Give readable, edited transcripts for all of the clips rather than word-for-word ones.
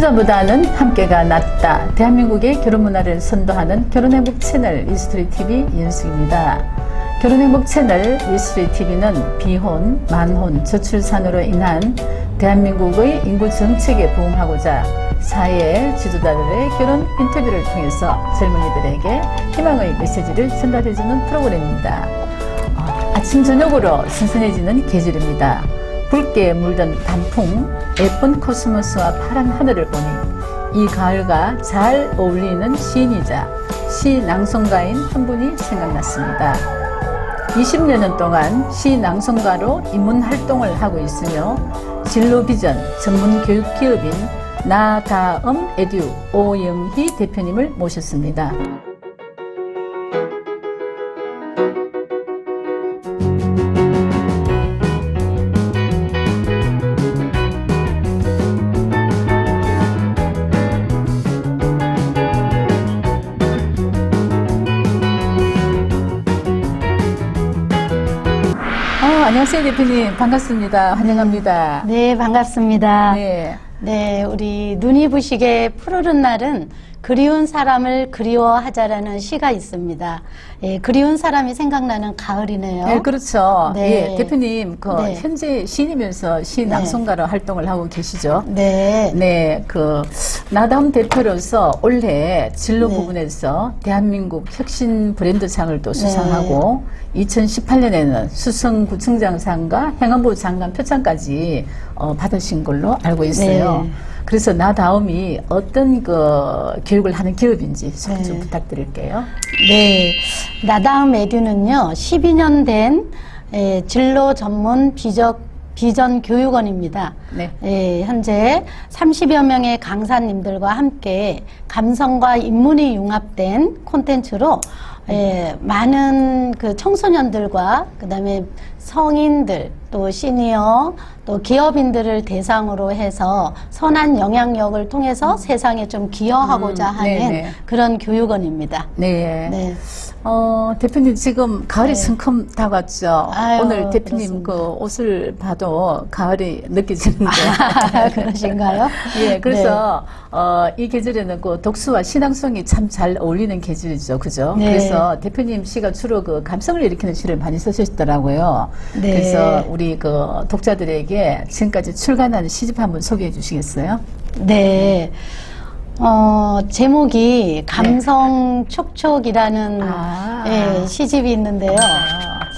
혼자보다는 함께가 낫다. 대한민국의 결혼 문화를 선도하는 결혼행복 채널 이스트리 TV 이은숙입니다. 결혼행복 채널 이스트리 TV는 비혼, 만혼, 저출산으로 인한 대한민국의 인구 정책에 부응하고자 사회 지도자들의 결혼 인터뷰를 통해서 젊은이들에게 희망의 메시지를 전달해주는 프로그램입니다. 아침 저녁으로 선선해지는 계절입니다. 붉게 물든 단풍, 예쁜 코스모스와 파란 하늘을 보니 이 가을과 잘 어울리는 시인이자 시 낭송가인 한 분이 생각났습니다. 20년은 동안 시 낭송가로 입문 활동을 하고 있으며 진로 비전 전문 교육 기업인 나다음 에듀 오영희 대표님을 모셨습니다. 안녕하세요 대표님, 반갑습니다. 환영합니다. 네, 반갑습니다. 네. 네, 우리 눈이 부시게 푸르른 날은 그리운 사람을 그리워하자라는 시가 있습니다. 예, 그리운 사람이 생각나는 가을이네요. 네, 그렇죠. 네. 예, 대표님, 네. 현재 시인이면서 시 낭송가로 활동을 하고 계시죠? 네. 네, 나다음 대표로서 올해 진로 네. 부분에서 대한민국 혁신 브랜드상을 또 수상하고 2018년에는 수성구청장상과 행안부 장관 표창까지 받으신 걸로 알고 있어요. 네. 그래서 나다음이 어떤 교육을 하는 기업인지 소개 좀 부탁드릴게요. 네. 나다음 에듀는요, 12년 된 진로 전문 비전 교육원입니다. 네. 현재 30여 명의 강사님들과 함께 감성과 인문이 융합된 콘텐츠로 많은 청소년들과 그다음에 성인들 또 시니어 또 기업인들을 대상으로 해서 선한 영향력을 통해서 세상에 좀 기여하고자 하는 네네. 그런 교육원입니다. 네. 네. 대표님 지금 가을이 성큼 다가왔죠. 아유, 오늘 대표님 그렇습니다. 옷을 봐도 가을이 느껴지는데. 그러신가요? 예, 그래서 이 계절에는 독수와 신앙송이 참 잘 어울리는 계절이죠, 그죠? 네. 그래서 대표님 시가 주로 감성을 일으키는 시를 많이 쓰셨더라고요. 네. 그래서 우리 독자들에게 지금까지 출간한 시집 한번 소개해 주시겠어요? 네. 제목이 감성 촉촉이라는 시집이 있는데요.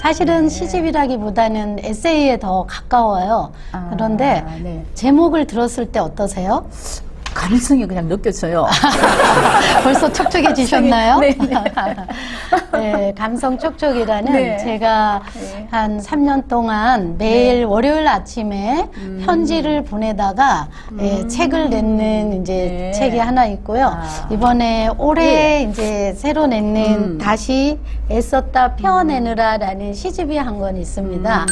사실은 시집이라기보다는 에세이에 더 가까워요. 그런데 네. 제목을 들었을 때 어떠세요? 감성이 그냥 느껴져요. 벌써 촉촉해지셨나요? 네, 네, 감성 촉촉이라는 네. 제가 네. 한 3년 동안 매일 월요일 아침에 편지를 보내다가 책을 냈는 네. 책이 하나 있고요. 이번에 올해 이제 새로 냈는 다시 애썼다 펴내느라라는 시집이 한 권 있습니다.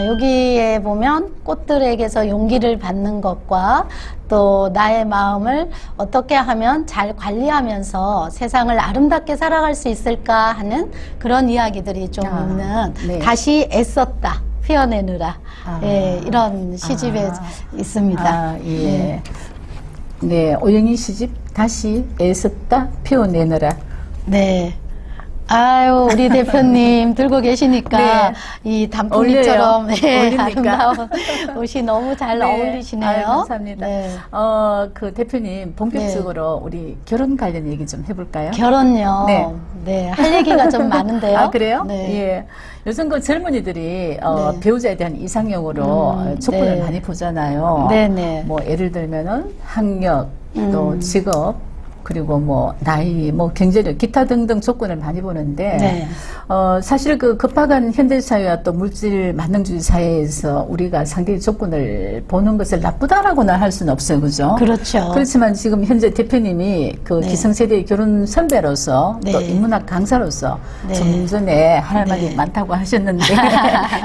여기에 보면 꽃들에게서 용기를 받는 것과 또 나의 마음을 어떻게 하면 잘 관리하면서 세상을 아름답게 살아갈 수 있을까 하는 그런 이야기들이 좀 있는 네. 다시 애썼다 피어내느라 이런 시집에 있습니다. 예. 네, 오영희 시집 다시 애썼다 피워내느라. 네. 아유, 우리 대표님 들고 계시니까 네. 이 단풍잎처럼 어울리니까. 아름다운 옷이 너무 잘 네. 어울리시네요. 아유, 감사합니다. 네. 대표님 본격적으로 우리 결혼 관련 얘기 좀 해볼까요? 결혼요. 네. 네, 할 얘기가 좀 많은데요. 아, 그래요? 네. 예. 요즘 젊은이들이 네. 배우자에 대한 이상형으로 조건을 네. 많이 보잖아요. 네네. 뭐 예를 들면은 학력, 또 직업, 그리고 나이, 경제력, 기타 등등 조건을 많이 보는데, 네. 사실 급박한 현대사회와 또 물질 만능주의 사회에서 우리가 상대의 조건을 보는 것을 나쁘다라고는 할 수는 없어요. 그죠? 그렇죠. 그렇지만 지금 현재 대표님이 네. 기성세대의 결혼 선배로서 네. 또 인문학 강사로서 네. 좀 전에 할 말이 네. 많다고 하셨는데,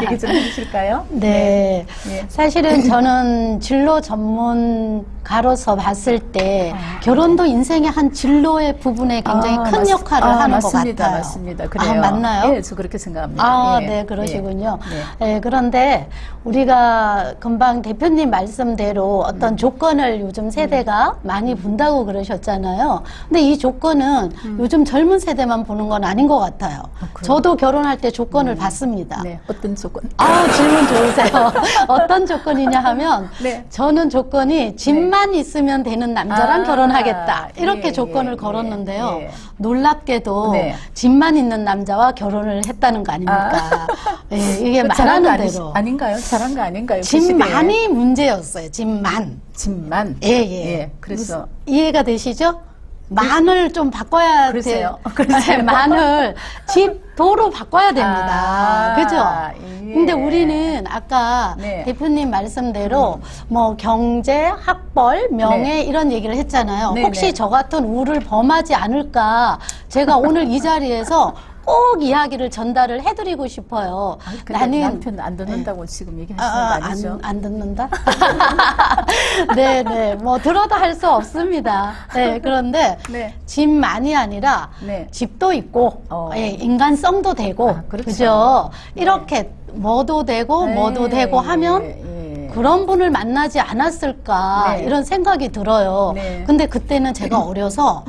얘기 좀 해주실까요? 네. 예. 사실은 저는 진로 전문 가로서 봤을 때 결혼도 인생의 한 진로의 부분에 굉장히 큰 역할을 하는 것 같아요. 맞습니다. 그래요. 맞나요? 네, 저 그렇게 생각합니다. 네, 그러시군요. 네. 그런데 우리가 금방 대표님 말씀대로 어떤 조건을 요즘 세대가 많이 본다고 그러셨잖아요. 근데 이 조건은 요즘 젊은 세대만 보는 건 아닌 것 같아요. 저도 결혼할 때 조건을 봤습니다. 네, 어떤 조건? 질문 좋으세요. 어떤 조건이냐 하면 네. 저는 조건이 집만 있으면 되는 남자랑 결혼하겠다. 이렇게 예, 조건을 예, 걸었는데요. 예. 놀랍게도 네. 집만 있는 남자와 결혼을 했다는 거 아닙니까? 이게 잘한 거 말하는 대로. 아닌가요? 잘한 거 아닌가요? 그 집만이 문제였어요. 집만. 집만. 예. 그래서 이해가 되시죠? 만을 좀 바꿔야 글쎄요. 돼요. 글쎄요. 만을 집, 도로 바꿔야 됩니다. 그죠? 예. 근데 우리는 아까 네. 대표님 말씀대로 뭐 경제, 학벌, 명예 네. 이런 얘기를 했잖아요. 네, 혹시 네. 저 같은 우를 범하지 않을까 제가 오늘 이 자리에서 꼭 이야기를 전달을 해드리고 싶어요. 나는 남편 안 듣는다고 지금 얘기하시는 거 아니죠? 안 듣는다? 네네. 뭐, 들어도 할 수 없습니다. 네, 그런데 네. 집만이 아니라 네. 집도 있고, 어. 인간성도 되고, 그렇죠. 그죠? 네. 이렇게 뭐도 되고, 뭐도 되고 하면 그런 분을 만나지 않았을까 네. 이런 생각이 들어요. 네. 근데 그때는 제가 어려서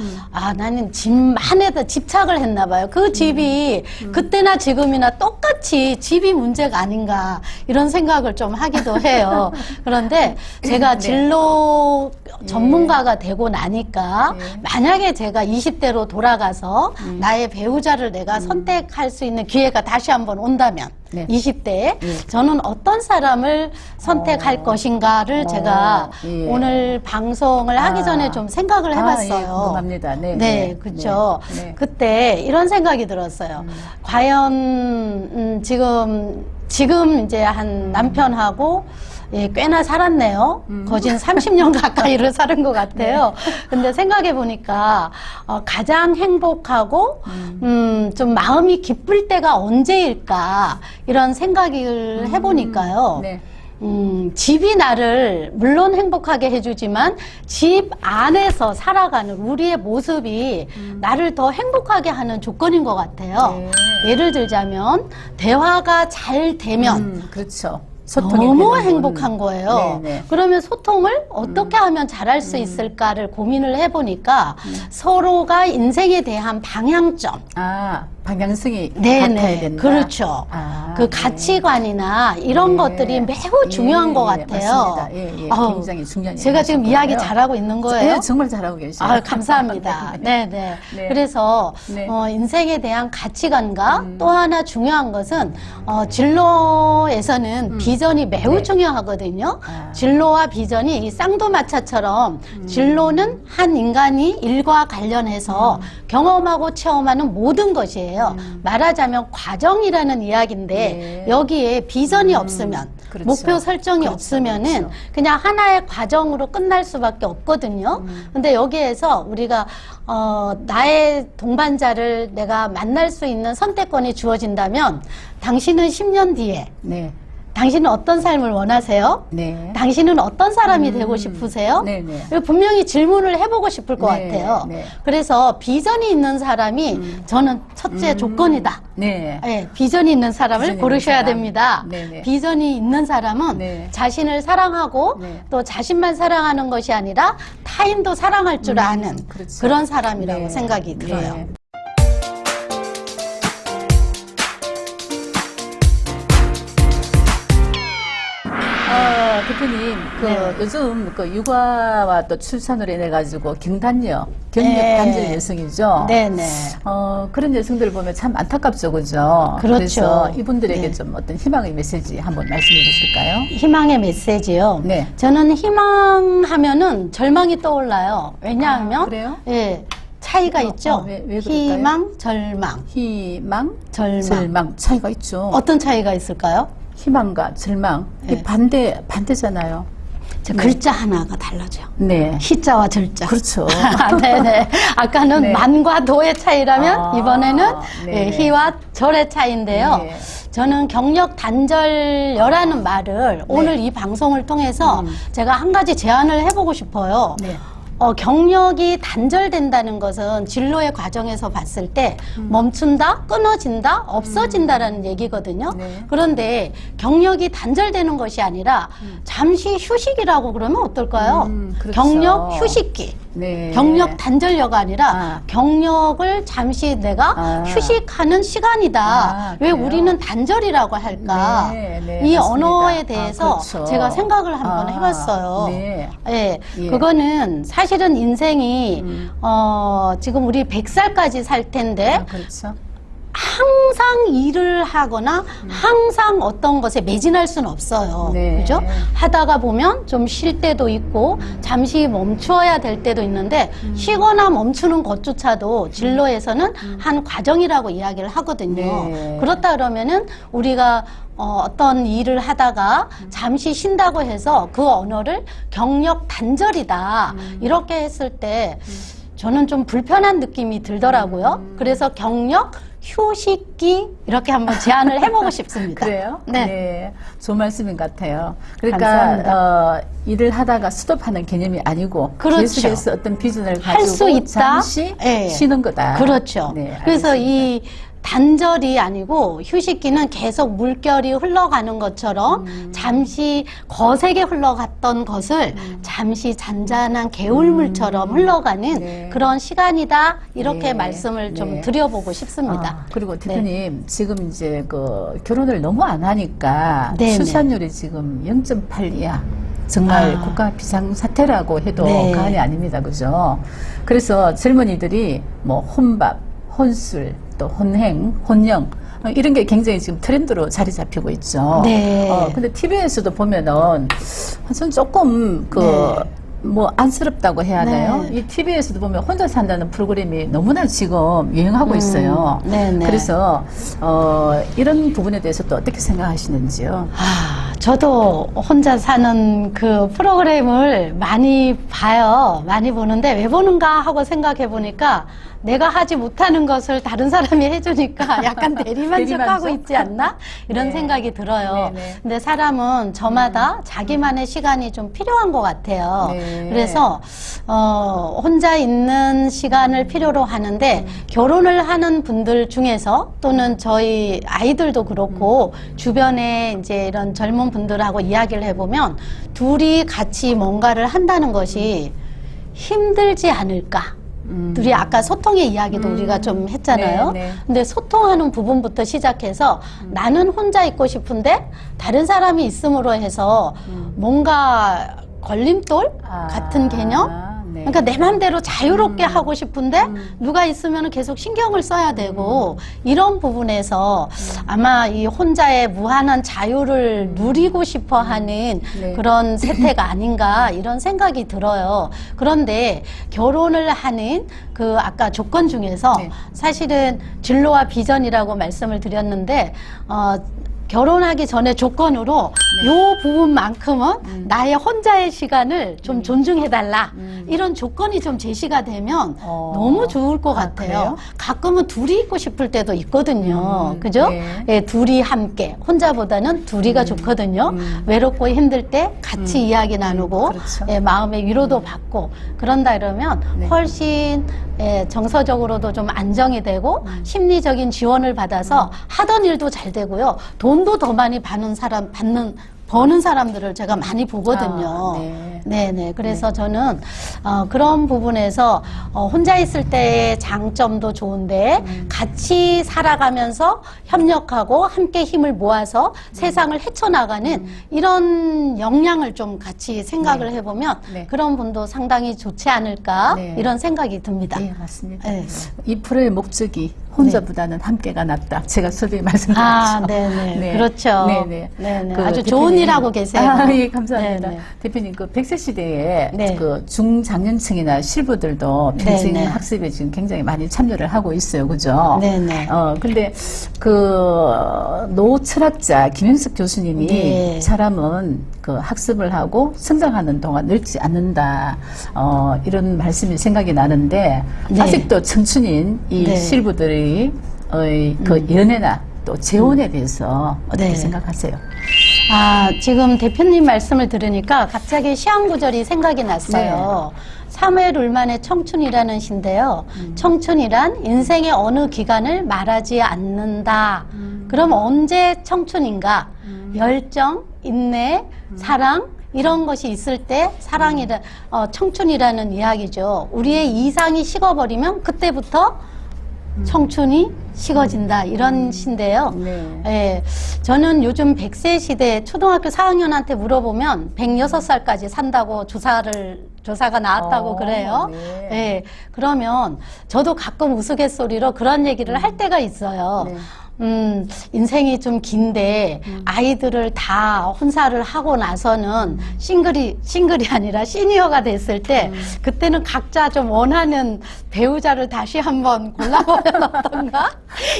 나는 집만에다 집착을 했나 봐요. 그 집이 그때나 지금이나 똑같이 집이 문제가 아닌가 이런 생각을 좀 하기도 해요. 그런데 제가 네. 진로 전문가가 되고 나니까 네. 만약에 제가 20대로 돌아가서 나의 배우자를 내가 선택할 수 있는 기회가 다시 한번 온다면 네. 20대에 저는 어떤 사람을 선택할 것인가를 제가 예. 오늘 방송을 하기 전에 좀 생각을 해봤어요. 예, 궁금합니다. 네, 네, 그렇죠. 네, 네. 그때 이런 생각이 들었어요. 과연 지금 이제 한 남편하고 꽤나 살았네요. 거진 30년 가까이를 사는 것 같아요. 근데 생각해 보니까 가장 행복하고 좀 마음이 기쁠 때가 언제일까 이런 생각을 해보니까요. 네. 집이 나를 물론 행복하게 해주지만 집 안에서 살아가는 우리의 모습이 나를 더 행복하게 하는 조건인 것 같아요. 네. 예를 들자면 대화가 잘 되면 그렇죠. 소통이 너무 되는 행복한 거예요. 네, 네. 그러면 소통을 어떻게 하면 잘할 수 있을까를 고민을 해보니까 서로가 인생에 대한 방향점, 방향성이 같아야 네네, 된다. 그렇죠. 그 네. 가치관이나 이런 네. 것들이 매우 중요한 것 같아요. 맞습니다. 예, 아우, 굉장히 중요한 제가 지금 얘기하신 이야기 거예요. 잘하고 있는 거예요? 네, 정말 잘하고 계세요. 감사합니다. 네네. 네. 그래서 네. 인생에 대한 가치관과 또 하나 중요한 것은 진로에서는 비전이 매우 네. 중요하거든요. 진로와 비전이 이 쌍두마차처럼 진로는 한 인간이 일과 관련해서 경험하고 체험하는 모든 것이에요. 말하자면 과정이라는 이야기인데 네. 여기에 비전이 없으면 그렇죠. 목표 설정이 그렇죠, 없으면은 그렇죠. 그냥 하나의 과정으로 끝날 수밖에 없거든요. 근데 여기에서 우리가 나의 동반자를 내가 만날 수 있는 선택권이 주어진다면 당신은 10년 뒤에 네. 당신은 어떤 삶을 원하세요? 네. 당신은 어떤 사람이 되고 싶으세요? 네네. 이거 분명히 질문을 해보고 싶을 것 네, 같아요. 네. 그래서 비전이 있는 사람이 저는 첫째 조건이다. 네. 네, 비전이 있는 사람을 비전이 고르셔야 있는 사람. 됩니다. 네네. 비전이 있는 사람은 네. 자신을 사랑하고 네. 또 자신만 사랑하는 것이 아니라 타인도 사랑할 줄 아는 그렇죠. 그런 사람이라고 네. 생각이 들어요. 네. 대표님, 네. 요즘 육아와 또 출산으로 인해 가지고 경력 네. 단절 여성이죠. 네네. 그런 여성들 보면 참 안타깝죠, 그죠? 그렇죠. 그래서 이분들에게 네. 좀 어떤 희망의 메시지 한번 말씀해 주실까요? 희망의 메시지요. 네. 저는 희망하면은 절망이 떠올라요. 왜냐하면 그래요? 예, 차이가 있죠. 왜 그럴까요? 희망, 절망. 희망, 절망. 절망 차이가 있죠. 어떤 차이가 있을까요? 희망과 절망, 네. 반대잖아요. 글자 하나가 달라져요. 네. 희자와 절자. 그렇죠. 네네. 아까는 네. 만과 도의 차이라면 이번에는 네. 희와 절의 차이인데요. 네. 저는 경력 단절여라는 말을 오늘 이 방송을 통해서 제가 한 가지 제안을 해보고 싶어요. 네. 경력이 단절된다는 것은 진로의 과정에서 봤을 때 멈춘다, 끊어진다, 없어진다라는 얘기거든요. 네. 그런데 경력이 단절되는 것이 아니라 잠시 휴식이라고 그러면 어떨까요? 그렇죠. 경력 휴식기. 네. 경력 단절료가 아니라 경력을 잠시 내가 휴식하는 시간이다. 왜 그래요? 우리는 단절이라고 할까? 네, 네, 이 맞습니다. 언어에 대해서 그렇죠. 제가 생각을 한번 해봤어요. 네. 예, 예. 그거는 사실은 인생이 지금 우리 100살까지 살 텐데 그렇죠. 항상 일을 하거나 항상 어떤 것에 매진할 수는 없어요. 네. 그죠? 하다가 보면 좀 쉴 때도 있고 잠시 멈추어야 될 때도 있는데 쉬거나 멈추는 것조차도 진로에서는 한 과정이라고 이야기를 하거든요. 네. 그렇다 그러면은 우리가 어떤 일을 하다가 잠시 쉰다고 해서 그 언어를 경력 단절이다. 이렇게 했을 때 저는 좀 불편한 느낌이 들더라고요. 그래서 경력 휴식기 이렇게 한번 제안을 해보고 싶습니다. 그래요? 네. 좋은 말씀인 것 같아요. 그러니까 감사합니다. 일을 하다가 스톱하는 개념이 아니고 그렇죠. 계속해서 어떤 비전을 할 수 가지고 있다. 잠시 네. 쉬는 거다. 그렇죠. 네, 그래서 알겠습니다. 이 단절이 아니고 휴식기는 계속 물결이 흘러가는 것처럼 잠시 거세게 흘러갔던 것을 잠시 잔잔한 개울물처럼 흘러가는 네. 그런 시간이다. 이렇게 네. 말씀을 좀 네. 드려보고 싶습니다. 그리고 대표님 지금 이제 그 결혼을 너무 안 하니까 네네. 출산율이 지금 0.8 이하. 정말 국가 비상사태라고 해도 네. 과언이 아닙니다. 그죠? 그래서 젊은이들이 뭐 혼밥, 혼술, 또 혼행, 혼영 이런 게 굉장히 지금 트렌드로 자리 잡히고 있죠. 네. 근데 TV에서도 보면은 전 조금 뭐 안쓰럽다고 해야 하나요? 네. 이 TV에서도 보면 혼자 산다는 프로그램이 너무나 지금 유행하고 있어요. 네네. 그래서 이런 부분에 대해서 또 어떻게 생각하시는지요? 저도 혼자 사는 그 프로그램을 많이 봐요. 많이 보는데 왜 보는가 하고 생각해 보니까 내가 하지 못하는 것을 다른 사람이 해주니까 약간 대리만족하고 대리만족? 있지 않나? 이런 네. 생각이 들어요. 네, 네. 근데 사람은 저마다 자기만의 시간이 좀 필요한 것 같아요. 네. 그래서 혼자 있는 시간을 필요로 하는데 결혼을 하는 분들 중에서 또는 저희 아이들도 그렇고 주변에 이제 이런 젊은 분들하고 이야기를 해보면 둘이 같이 뭔가를 한다는 것이 힘들지 않을까? 둘이 아까 소통의 이야기도 우리가 좀 했잖아요. 네, 네. 근데 소통하는 부분부터 시작해서 나는 혼자 있고 싶은데 다른 사람이 있음으로 해서 뭔가 걸림돌 같은 개념? 네. 그러니까 내 맘대로 자유롭게 하고 싶은데 누가 있으면 계속 신경을 써야 되고 이런 부분에서 아마 이 혼자의 무한한 자유를 누리고 싶어 하는 네. 그런 세태가 아닌가 이런 생각이 들어요. 그런데 결혼을 하는 그 아까 조건 중에서 네. 사실은 진로와 비전이라고 말씀을 드렸는데 결혼하기 전에 조건으로 요 부분만큼은 나의 혼자의 시간을 좀 존중해달라. 이런 조건이 좀 제시가 되면 너무 좋을 것 같아요. 그래요? 가끔은 둘이 있고 싶을 때도 있거든요. 그죠? 네. 예, 둘이 함께. 혼자보다는 둘이가 좋거든요. 외롭고 힘들 때 같이 이야기 나누고 그렇죠. 예, 마음의 위로도 받고 그런다 이러면 네. 훨씬 정서적으로도 좀 안정이 되고 심리적인 지원을 받아서 하던 일도 잘 되고요. 돈도 더 많이 버는 사람들을 제가 많이 보거든요. 네. 네네. 그래서 저는 그런 부분에서 혼자 있을 때의 장점도 좋은데 같이 살아가면서 협력하고 함께 힘을 모아서 세상을 헤쳐나가는 이런 역량을 좀 같이 생각을 해보면 네. 그런 분도 상당히 좋지 않을까 네. 이런 생각이 듭니다. 네, 맞습니다. 네. 이 프로의 목적이 혼자보다는 함께가 낫다. 제가 서두에 말씀드렸죠. 네네. 그렇죠. 네네. 네네. 그 아주 대표님. 좋은 일 하고 계세요. 예, 감사합니다. 네네. 대표님, 그 100세 시대에 네. 그 중장년층이나 실부들도 평생 네네. 학습에 지금 굉장히 많이 참여를 하고 있어요. 그죠? 네네. 근데 그 노 철학자 김윤석 교수님이 네. 사람은 그 학습을 하고 성장하는 동안 늙지 않는다. 이런 말씀이 생각이 나는데 네. 아직도 청춘인 이 네. 실부들의 그 연애나 또 재혼에 대해서 어떻게 네. 생각하세요? 지금 대표님 말씀을 들으니까 갑자기 시한 구절이 생각이 났어요. 사무엘 룰만의 청춘이라는 시인데요. 청춘이란 인생의 어느 기간을 말하지 않는다. 그럼 언제 청춘인가? 열정, 인내, 사랑 이런 것이 있을 때 청춘이라는 이야기죠. 우리의 이상이 식어버리면 그때부터 청춘이 식어진다 이런 시인데요. 네. 예, 저는 요즘 100세 시대 초등학교 4학년한테 물어보면 106살까지 산다고 조사가 나왔다고 그래요. 네. 예, 그러면 저도 가끔 우스갯소리로 그런 얘기를 할 때가 있어요. 네. 인생이 좀 긴데 아이들을 다 혼사를 하고 나서는 싱글이 아니라 시니어가 됐을 때 그때는 각자 좀 원하는 배우자를 다시 한번 골라보면 어떤가?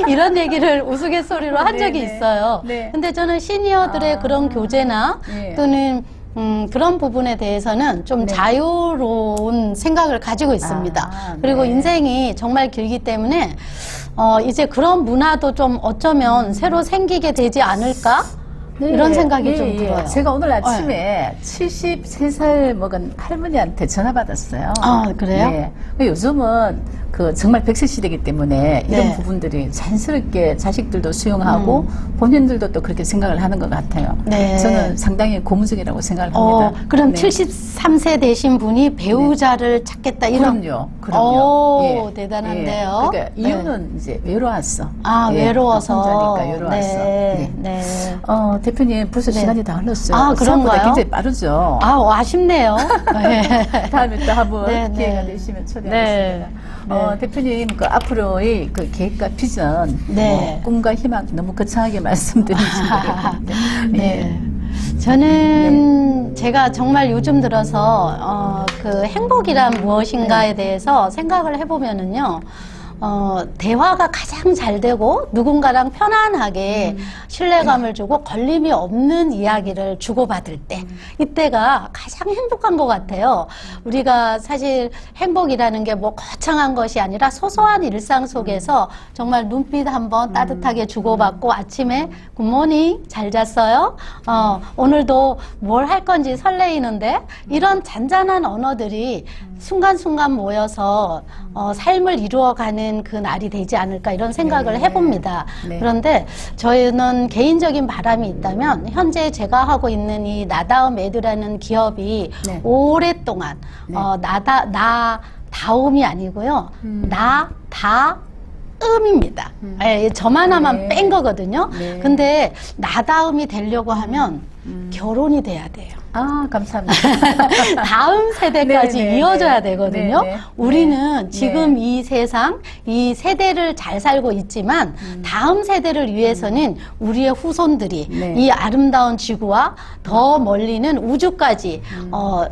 이런 얘기를 우스갯소리로 한 적이 네네. 있어요. 네. 근데 저는 시니어들의 그런 교제나 네. 또는 그런 부분에 대해서는 좀 네. 자유로운 생각을 가지고 있습니다. 그리고 네. 인생이 정말 길기 때문에 이제 그런 문화도 좀 어쩌면 새로 생기게 되지 않을까? 네, 이런 생각이 예, 좀 예. 들어요. 제가 오늘 아침에 73살 먹은 할머니한테 전화 받았어요. 아, 그래요? 네. 요즘은 그 정말 100세 시대이기 때문에 이런 네. 부분들이 자연스럽게 자식들도 수용하고 본인들도 또 그렇게 생각을 하는 것 같아요. 네. 저는 상당히 고무적이라고 생각을 합니다. 그럼 네. 73세 되신 분이 배우자를 찾겠다 이런. 그럼요. 예. 대단한데요. 그러니까 네. 이유는 이제 외로웠어. 외로워서. 혼자니까 외로웠어. 네. 네. 네. 대표님 벌써 네. 시간이 다 흘렀어요. 아, 그런가요? 생각보다 굉장히 빠르죠. 아쉽네요. 네. 다음에 또 한번 네, 기회가 네. 되시면 초대하겠습니다. 네. 네. 대표님 그 앞으로의 그 계획과 비전, 네. 꿈과 희망 너무 거창하게 말씀드리신 것 같은데. 네. 저는 제가 정말 요즘 들어서 그 행복이란 무엇인가에 대해서 생각을 해보면은요. 대화가 가장 잘 되고 누군가랑 편안하게 신뢰감을 주고 걸림이 없는 이야기를 주고받을 때 이때가 가장 행복한 것 같아요. 우리가 사실 행복이라는 게 뭐 거창한 것이 아니라 소소한 일상 속에서 정말 눈빛 한번 따뜻하게 주고받고 아침에 굿모닝 잘 잤어요? 오늘도 뭘 할 건지 설레이는데 이런 잔잔한 언어들이 순간순간 모여서 삶을 이루어가는 그 날이 되지 않을까 이런 생각을 네. 해봅니다. 네. 그런데 저희는 개인적인 바람이 있다면 현재 제가 하고 있는 이 나다움 에듀라는 기업이 네. 오랫동안 네. 나다움이 아니고요. 나다음입니다. 예, 점 하나만 네. 뺀 거거든요. 네. 근데 나다움이 되려고 하면 결혼이 돼야 돼요. 감사합니다. 다음 세대까지 네, 네, 이어져야 네. 되거든요. 네, 네. 우리는 네. 지금 이 세상, 이 세대를 잘 살고 있지만 다음 세대를 위해서는 우리의 후손들이 네. 이 아름다운 지구와 더 멀리는 우주까지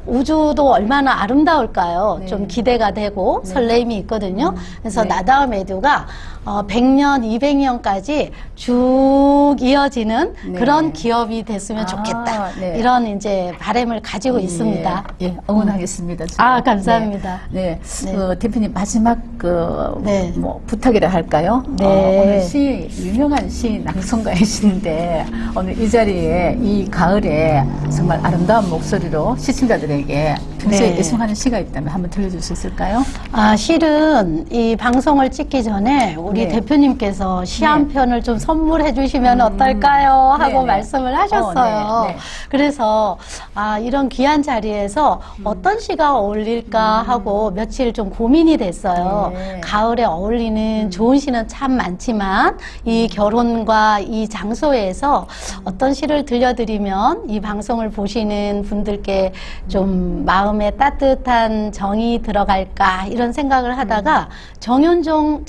우주도 얼마나 아름다울까요? 네. 좀 기대가 되고 설레임이 있거든요. 그래서 네. 나다움 에듀가 100년, 200년까지 쭉 이어지는 네. 그런 기업이 됐으면 좋겠다. 네. 이런 이제 바람을 가지고 있습니다. 예, 응원하겠습니다. 제가. 감사합니다. 네. 네. 대표님 마지막 네. 부탁이라 할까요? 네. 오늘 유명한 시 낭송가이신데 오늘 이 자리에 이 가을에 정말 아름다운 목소리로 시청자들에게 평소에 네. 애송하는 시가 있다면 한번 들려줄 수 있을까요? 실은 이 방송을 찍기 전에 우리 네. 대표님께서 시 한 네. 편을 좀 선물해 주시면 어떨까요? 하고 네네. 말씀을 하셨어요. 네, 네. 그래서 이런 귀한 자리에서 어떤 시가 어울릴까 하고 며칠 좀 고민이 됐어요. 네. 가을에 어울리는 좋은 시는 참 많지만 이 결혼과 이 장소에서 어떤 시를 들려드리면 이 방송을 보시는 분들께 좀 마음에 마음에 따뜻한 정이 들어갈까 이런 생각을 하다가 정현종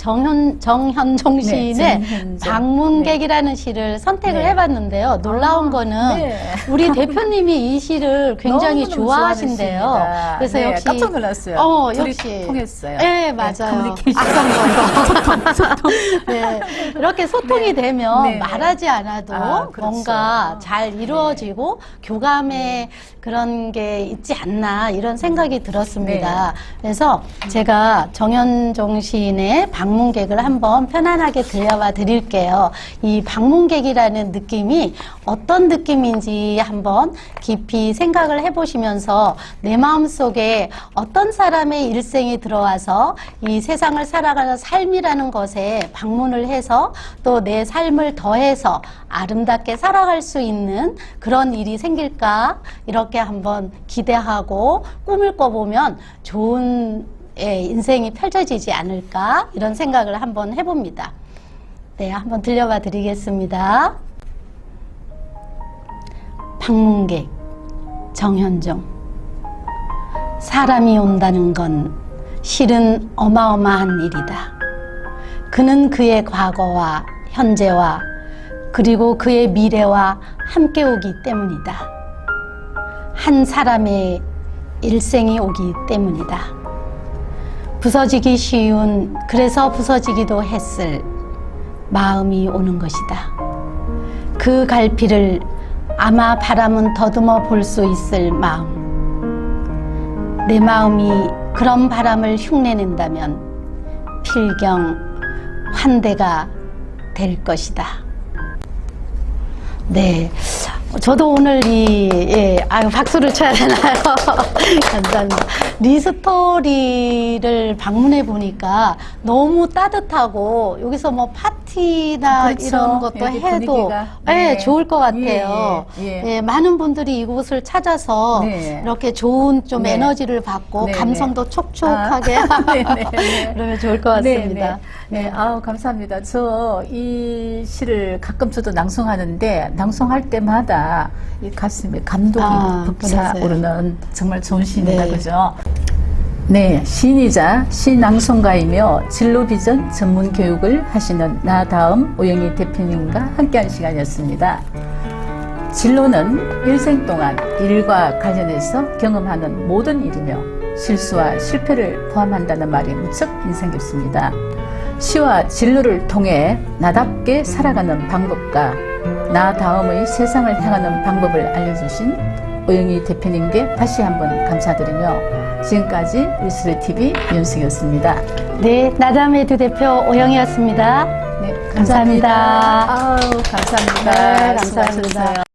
시인의 정현종. 방문객이라는 시를 선택을 네. 해봤는데요. 놀라운 거는 네. 우리 대표님이 이 시를 굉장히 너무너무 좋아하신대요. 좋아하십니다. 그래서 네, 역시 깜짝 놀랐어요. 둘이 역시 통했어요. 네, 맞아요. 커뮤니케이션. 소통. 네, 이렇게 소통이 네. 되면 네. 말하지 않아도 아, 그렇죠. 뭔가 잘 이루어지고 교감의 그런 게 있지 않나 이런 생각이 들었습니다. 그래서 제가 정현종 시인의 방문객을 한번 편안하게 들려봐 드릴게요. 이 방문객이라는 느낌이 어떤 느낌인지 한번 깊이 생각을 해보시면서 내 마음속에 어떤 사람의 일생이 들어와서 이 세상을 살아가는 삶이라는 것에 방문을 해서 또 내 삶을 더해서 아름답게 살아갈 수 있는 그런 일이 생길까 이렇게 한번 기대하고 꿈을 꿔보면 좋은 인생이 펼쳐지지 않을까 이런 생각을 한번 해봅니다. 네, 한번 들려봐 드리겠습니다. 방문객 정현종. 사람이 온다는 건 실은 어마어마한 일이다. 그는 그의 과거와 현재와 그리고 그의 미래와 함께 오기 때문이다. 한 사람의 일생이 오기 때문이다. 부서지기 쉬운, 그래서 부서지기도 했을 마음이 오는 것이다. 그 갈피를 아마 바람은 더듬어 볼 수 있을 마음. 내 마음이 그런 바람을 흉내낸다면 필경 환대가 될 것이다. 네. 저도 오늘 박수를 쳐야 되나요? 감사합니다. 리스토리를 방문해 보니까 너무 따뜻하고 여기서 뭐 파티나 그렇죠. 이런 것도 여기 해도 분위기가. 네, 좋을 것 같아요. 예. 많은 분들이 이곳을 찾아서 네. 이렇게 좋은 좀 네. 에너지를 받고 네, 감성도 촉촉하게 네. 그러면 좋을 것 같습니다. 네, 아우, 감사합니다. 저 이 시를 가끔 저도 낭송하는데, 낭송할 때마다 이 가슴에 감동이 벅차오르는 정말 좋은 시입니다. 네. 그죠? 네, 시인이자 시낭송가이며 진로비전 전문 교육을 하시는 나다음 오영희 대표님과 함께한 시간이었습니다. 진로는 일생 동안 일과 관련해서 경험하는 모든 일이며 실수와 실패를 포함한다는 말이 무척 인상 깊습니다. 시와 진로를 통해 나답게 살아가는 방법과 나 다음의 세상을 향하는 방법을 알려주신 오영희 대표님께 다시 한번 감사드리며 지금까지 리스토리TV 윤승이었습니다. 네, 나다메드 대표 오영이었습니다. 네, 감사합니다. 아우, 감사합니다. 네, 감사합니다. 수고하셨어요.